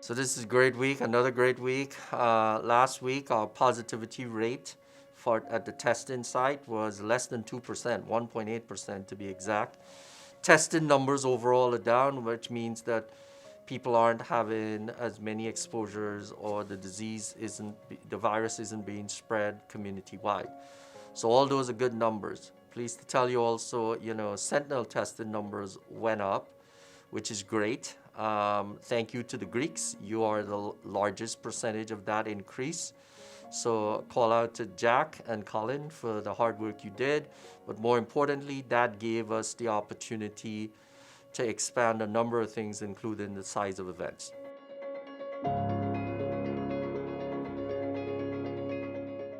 So this is a great week, another great week. Last week, our positivity rate at the testing site was less than 2%, 1.8% to be exact. Testing numbers overall are down, which means that people aren't having as many exposures or the virus isn't being spread community-wide. So all those are good numbers. Pleased to tell you also, sentinel testing numbers went up, which is great. Thank you to the Greeks. You are the largest percentage of that increase. So call out to Jack and Colin for the hard work you did. But more importantly, that gave us the opportunity to expand a number of things, including the size of events.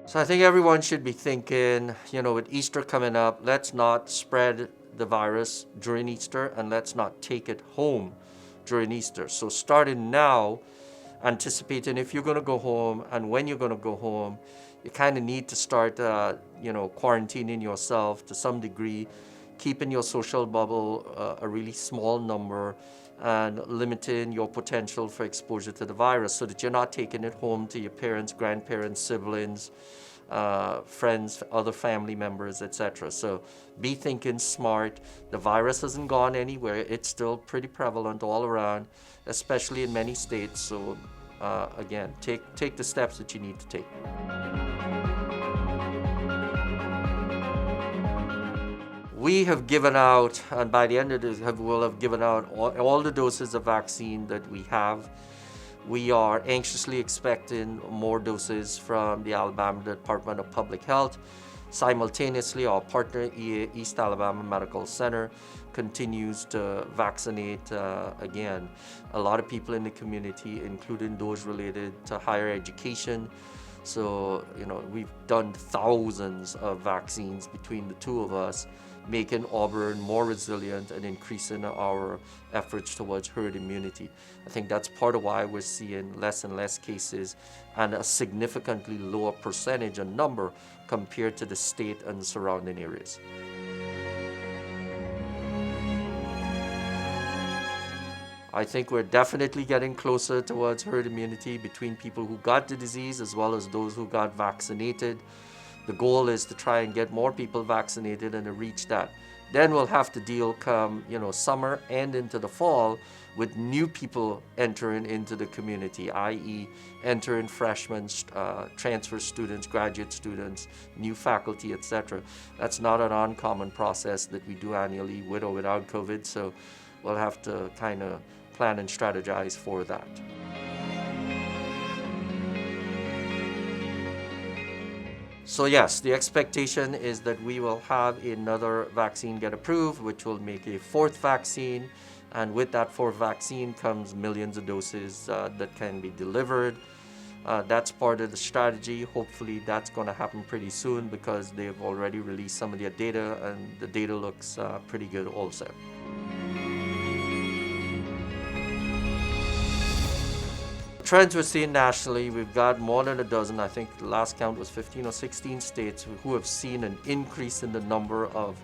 So I think everyone should be thinking, with Easter coming up, let's not spread the virus during Easter and let's not take it home during Easter. So starting now, anticipating if you're going to go home and when you're going to go home, you kind of need to start, quarantining yourself to some degree, keeping your social bubble a really small number, and limiting your potential for exposure to the virus so that you're not taking it home to your parents, grandparents, siblings, friends, other family members, etc. So be thinking smart. The virus hasn't gone anywhere. It's still pretty prevalent all around, especially in many states. So again, take the steps that you need to take. We have given out, and by the end of this, we'll have given out all the doses of vaccine that we have. We are anxiously expecting more doses from the Alabama Department of Public Health. Simultaneously, our partner, East Alabama Medical Center, continues to vaccinate, again, a lot of people in the community, including those related to higher education. So, we've done thousands of vaccines between the two of us, making Auburn more resilient and increasing our efforts towards herd immunity. I think that's part of why we're seeing less and less cases and a significantly lower percentage and number compared to the state and the surrounding areas. I think we're definitely getting closer towards herd immunity between people who got the disease as well as those who got vaccinated. The goal is to try and get more people vaccinated and to reach that. Then we'll have to deal come, summer and into the fall with new people entering into the community, i.e. entering freshmen, transfer students, graduate students, new faculty, etc. That's not an uncommon process that we do annually with or without COVID, so we'll have to kind of plan and strategize for that. So yes, the expectation is that we will have another vaccine get approved, which will make a fourth vaccine. And with that fourth vaccine comes millions of doses that can be delivered. That's part of the strategy. Hopefully that's going to happen pretty soon because they've already released some of their data and the data looks pretty good also. Trends we're seeing nationally, we've got more than a dozen, I think the last count was 15 or 16 states who have seen an increase in the number of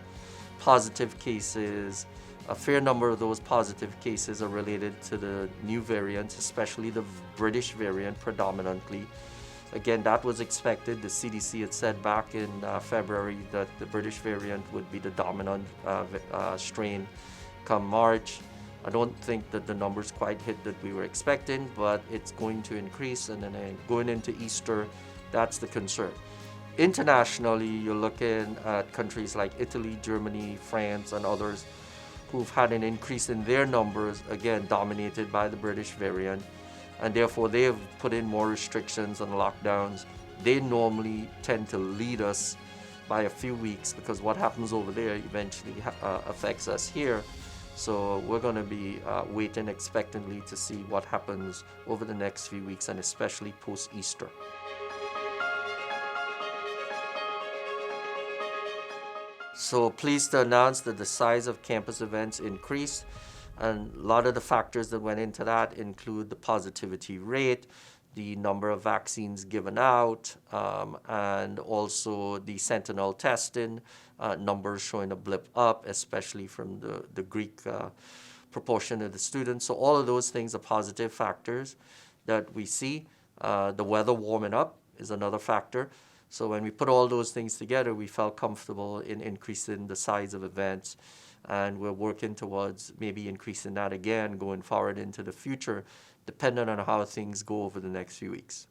positive cases. A fair number of those positive cases are related to the new variants, especially the British variant predominantly. Again, that was expected. The CDC had said back in February that the British variant would be the dominant strain come March. I don't think that the numbers quite hit that we were expecting, but it's going to increase, and then going into Easter, that's the concern. Internationally, you're looking at countries like Italy, Germany, France, and others who've had an increase in their numbers, again, dominated by the British variant, and therefore they have put in more restrictions and lockdowns. They normally tend to lead us by a few weeks because what happens over there eventually affects us here. So we're going to be waiting expectantly to see what happens over the next few weeks and especially post-Easter. So pleased to announce that the size of campus events increased, and a lot of the factors that went into that include the positivity rate, the number of vaccines given out, and also the sentinel testing numbers showing a blip up, especially from the Greek proportion of the students. So all of those things are positive factors that we see. The weather warming up is another factor. So when we put all those things together, we felt comfortable in increasing the size of events, and we're working towards maybe increasing that again going forward into the future, depending on how things go over the next few weeks.